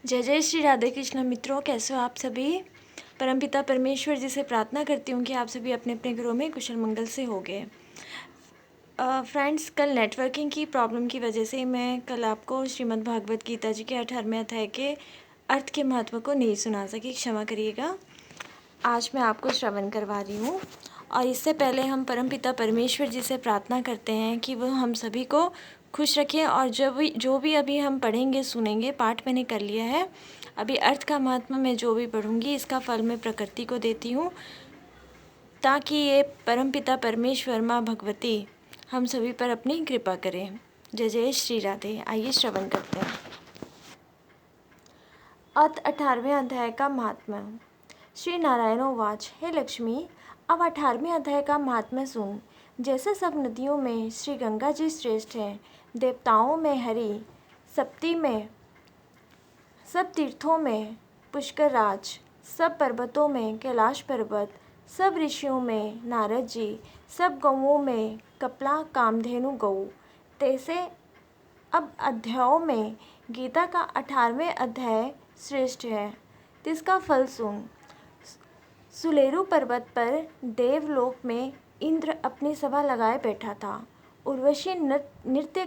जय जय श्री राधे कृष्ण मित्रों, कैसे हो आप सभी। परमपिता परमेश्वर जी से प्रार्थना करती हूँ कि आप सभी अपने अपने घरों में कुशल मंगल से होंगे। फ्रेंड्स, कल नेटवर्किंग की प्रॉब्लम की वजह से मैं कल आपको श्रीमद् भागवत गीता जी के 18वें अध्याय के अर्थ के महत्व को नहीं सुना सकी, क्षमा करिएगा। आज मैं आपको श्रवण करवा रही हूँ और इससे पहले हम परमपिता परमेश्वर जी से प्रार्थना करते हैं कि वह हम सभी को खुश रखें। और जो भी अभी हम पढ़ेंगे सुनेंगे, पाठ मैंने कर लिया है। अभी अर्थ का महत्व मैं जो भी पढ़ूंगी इसका फल मैं प्रकृति को देती हूँ, ताकि ये परमपिता परमेश्वर माँ भगवती हम सभी पर अपनी कृपा करें। जय जय श्री राधे। आइए श्रवण करते हैं। अथ 18वें अध्याय का महात्म्य। श्री नारायणो वाच। हे लक्ष्मी, अब 18वें अध्याय का महात्म्य सुन। जैसे सब नदियों में श्री गंगा जी श्रेष्ठ हैं, देवताओं में हरि, सप्ती में, सब तीर्थों में पुष्कर राज, सब पर्वतों में कैलाश पर्वत, सब ऋषियों में नारद जी, सब गौओं में कपिला कामधेनु गौ, तैसे अब अध्यायों में गीता का 18वें अध्याय श्रेष्ठ है। तिसका फल सुन। सुलेरु पर्वत पर देवलोक में इंद्र अपनी सभा लगाए बैठा था। उर्वशी नृत्य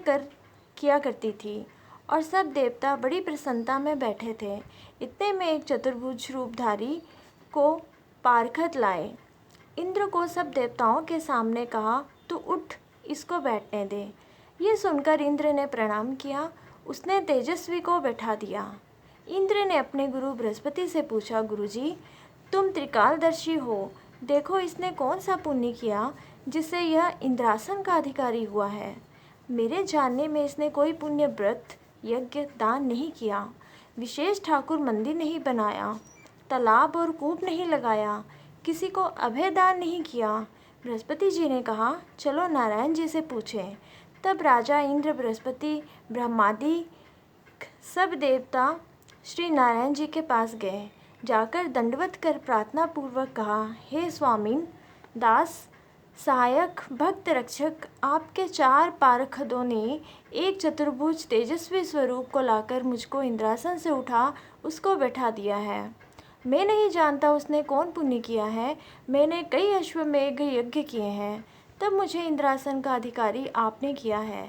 किया करती थी और सब देवता बड़ी प्रसन्नता में बैठे थे। इतने में एक चतुर्भुज रूपधारी को पारखत लाए। इंद्र को सब देवताओं के सामने कहा, तू उठ, इसको बैठने दे। ये सुनकर इंद्र ने प्रणाम किया। उसने तेजस्वी को बैठा दिया। इंद्र ने अपने गुरु बृहस्पति से पूछा, गुरुजी, तुम त्रिकालदर्शी हो, देखो इसने कौन सा पुण्य किया जिससे यह इंद्रासन का अधिकारी हुआ है। मेरे जानने में इसने कोई पुण्य व्रत यज्ञ दान नहीं किया, विशेष ठाकुर मंदिर नहीं बनाया, तालाब और कूप नहीं लगाया, किसी को अभय दान नहीं किया। बृहस्पति जी ने कहा, चलो नारायण जी से पूछें। तब राजा इंद्र, बृहस्पति, ब्रह्मादि सब देवता श्री नारायण जी के पास गए। जाकर दंडवत कर प्रार्थना पूर्वक कहा, हे स्वामीन, दास, सहायक, भक्त रक्षक, आपके 4 पार्षदों ने एक चतुर्भुज तेजस्वी स्वरूप को लाकर मुझको इंद्रासन से उठा उसको बैठा दिया है। मैं नहीं जानता उसने कौन पुण्य किया है। मैंने कई अश्वमेघ यज्ञ किए हैं, तब मुझे इंद्रासन का अधिकारी आपने किया है।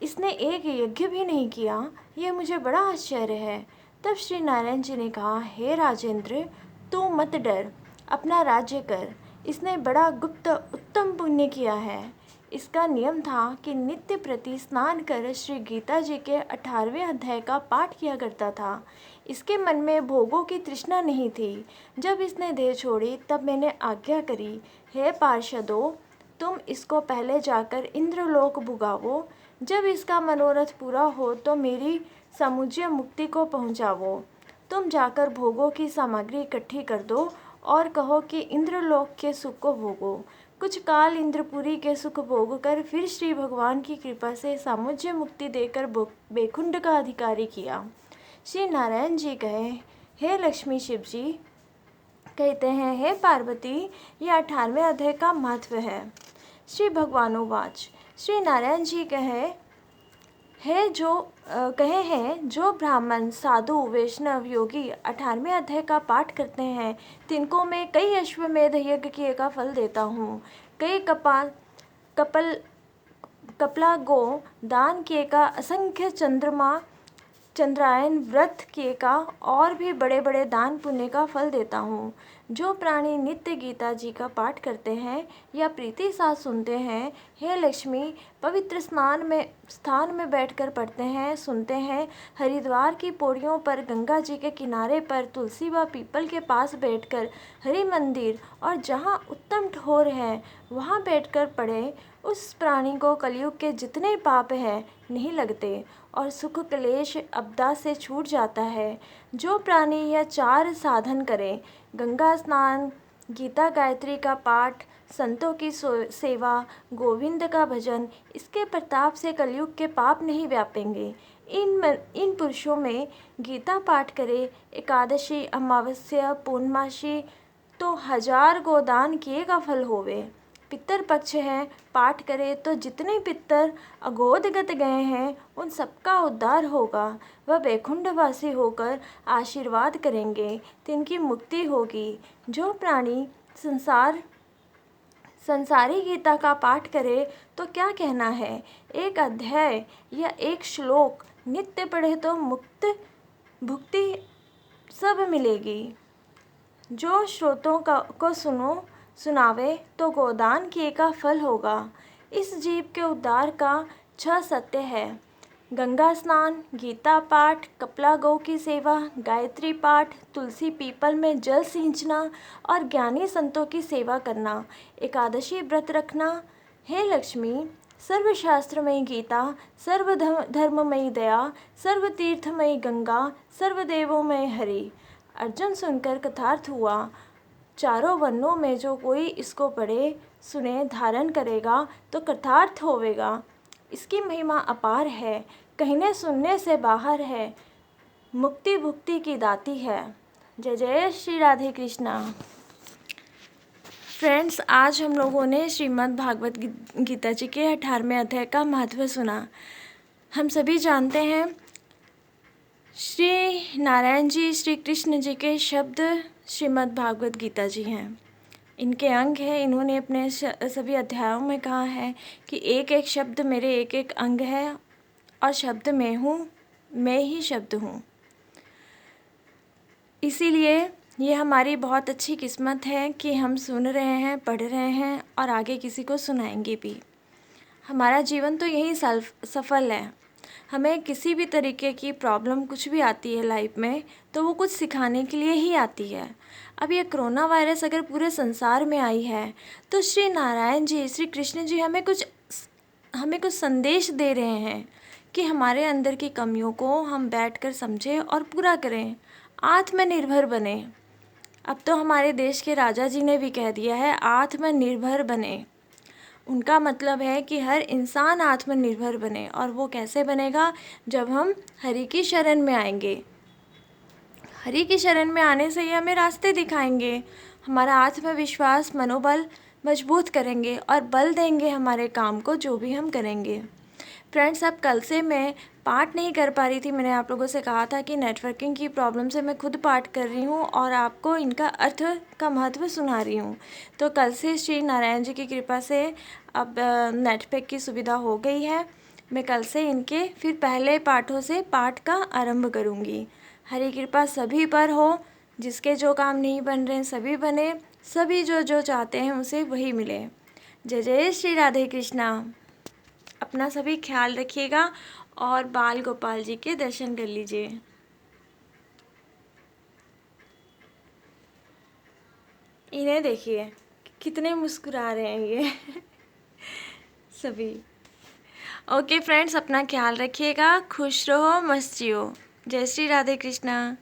इसने एक यज्ञ भी नहीं किया, यह मुझे बड़ा आश्चर्य है। तब श्री नारायण जी ने कहा, हे राजेंद्र, तू मत डर, अपना राज्य कर। इसने बड़ा गुप्त उत्तम पुण्य किया है। इसका नियम था कि नित्य प्रति स्नान कर श्री गीता जी के 18वें अध्याय का पाठ किया करता था। इसके मन में भोगों की तृष्णा नहीं थी। जब इसने देह छोड़ी तब मैंने आज्ञा करी, हे पार्षदों, तुम इसको पहले जाकर इंद्रलोक भुगावो। जब इसका मनोरथ पूरा हो तो मेरी समुज्य मुक्ति को पहुँचावो। तुम जाकर भोगों की सामग्री इकट्ठी कर दो और कहो कि इंद्रलोक के सुख को भोगो। कुछ काल इंद्रपुरी के सुख भोग कर फिर श्री भगवान की कृपा से सामुज्य मुक्ति देकर बैकुंठ का अधिकारी किया। श्री नारायण जी कहे, हे लक्ष्मी शिव जी कहते हैं, हे पार्वती, यह 18वें अध्याय का महत्व है। श्री भगवानोवाच। श्री नारायण जी कहे हैं, जो ब्राह्मण, साधु, वैष्णव, योगी 18वें अध्याय का पाठ करते हैं, तिनको मैं कई अश्वमेध यज्ञ किए का फल देता हूँ, कई कपला गो दान किए का, असंख्य चंद्रायन व्रत किए का और भी बड़े बड़े दान पुण्य का फल देता हूँ। जो प्राणी नित्य गीता जी का पाठ करते हैं या प्रीति साथ सुनते हैं, हे लक्ष्मी, पवित्र स्थान में बैठकर पढ़ते हैं, सुनते हैं, हरिद्वार की पौड़ियों पर, गंगा जी के किनारे पर, तुलसी व पीपल के पास बैठकर, हरि मंदिर और जहाँ उत्तम ठोर है वहाँ बैठकर पढ़े, उस प्राणी को कलयुग के जितने पाप हैं नहीं लगते और सुख क्लेश आपदा से छूट जाता है। जो प्राणी यह 4 साधन करे, गंगा स्नान, गीता गायत्री का पाठ, संतों की सेवा, गोविंद का भजन, इसके प्रताप से कलयुग के पाप नहीं व्यापेंगे। इन पुरुषों में गीता पाठ करे, एकादशी, अमावस्या, पूर्णमासी तो 1000 गोदान किए का फल होवे। पितर पक्ष है, पाठ करे तो जितने पितर अगोदगत गए हैं उन सबका उद्धार होगा। वह वैकुंठवासी होकर आशीर्वाद करेंगे, तिनकी मुक्ति होगी। जो प्राणी संसारी गीता का पाठ करे तो क्या कहना है, एक अध्याय या एक श्लोक नित्य पढ़े तो मुक्त भुक्ति सब मिलेगी। जो श्रोतों को सुनावे तो गोदान किए का फल होगा। इस जीव के उद्धार का 6 सत्य है: गंगा स्नान, गीता पाठ, कपिला गौ की सेवा, गायत्री पाठ, तुलसी पीपल में जल सींचना और ज्ञानी संतों की सेवा करना, एकादशी व्रत रखना। हे लक्ष्मी, सर्वशास्त्रमयी गीता, सर्वधर्ममयी दया, सर्वतीर्थमयी गंगा, सर्वदेवोमय हरि। अर्जुन सुनकर कृतार्थ हुआ। चारों वर्णों में जो कोई इसको पढ़े सुने धारण करेगा तो कृतार्थ होवेगा। इसकी महिमा अपार है, कहने सुनने से बाहर है, मुक्ति भुक्ति की दाती है। जय जय श्री राधे कृष्णा। फ्रेंड्स, आज हम लोगों ने श्रीमद् भागवत गीता जी के 18वें अध्याय का महत्व सुना। हम सभी जानते हैं श्री नारायण जी, श्री कृष्ण जी के शब्द श्रीमद् भागवत गीता जी हैं। इनके अंग है। इन्होंने अपने सभी अध्यायों में कहा है कि एक एक शब्द मेरे एक एक अंग है और शब्द मैं हूँ, मैं ही शब्द हूँ। इसीलिए ये हमारी बहुत अच्छी किस्मत है कि हम सुन रहे हैं, पढ़ रहे हैं और आगे किसी को सुनाएंगे भी। हमारा जीवन तो यही सफल है। हमें किसी भी तरीके की प्रॉब्लम कुछ भी आती है लाइफ में तो वो कुछ सिखाने के लिए ही आती है। अब ये कोरोना वायरस अगर पूरे संसार में आई है तो श्री नारायण जी, श्री कृष्ण जी हमें कुछ संदेश दे रहे हैं कि हमारे अंदर की कमियों को हम बैठकर समझें और पूरा करें, आत्मनिर्भर बने। अब तो हमारे देश के राजा जी ने भी कह दिया है, आत्मनिर्भर बने। उनका मतलब है कि हर इंसान आत्मनिर्भर बने। और वो कैसे बनेगा? जब हम हरि की शरण में आएंगे। हरि की शरण में आने से ही हमें रास्ते दिखाएंगे, हमारा आत्मविश्वास, मनोबल मजबूत करेंगे और बल देंगे हमारे काम को, जो भी हम करेंगे। फ्रेंड्स, अब कल से मैं पाठ नहीं कर पा रही थी। मैंने आप लोगों से कहा था कि नेटवर्किंग की प्रॉब्लम से मैं खुद पाठ कर रही हूँ और आपको इनका अर्थ का महत्व सुना रही हूँ। तो कल से श्री नारायण जी की कृपा से अब नेटपैक की सुविधा हो गई है। मैं कल से इनके फिर पहले पाठों से पाठ का आरंभ करूँगी। हरि कृपा सभी पर हो। जिसके जो काम नहीं बन रहे हैं सभी बने, सभी जो चाहते हैं उसे वही मिले। जय जय श्री राधे कृष्णा। अपना सभी ख्याल रखिएगा और बाल गोपाल जी के दर्शन कर लीजिए। इन्हें देखिए कितने मुस्कुरा रहे हैं ये सभी। ओके फ्रेंड्स, अपना ख्याल रखिएगा, खुश रहो, मस्त जियो। जय श्री राधे कृष्णा।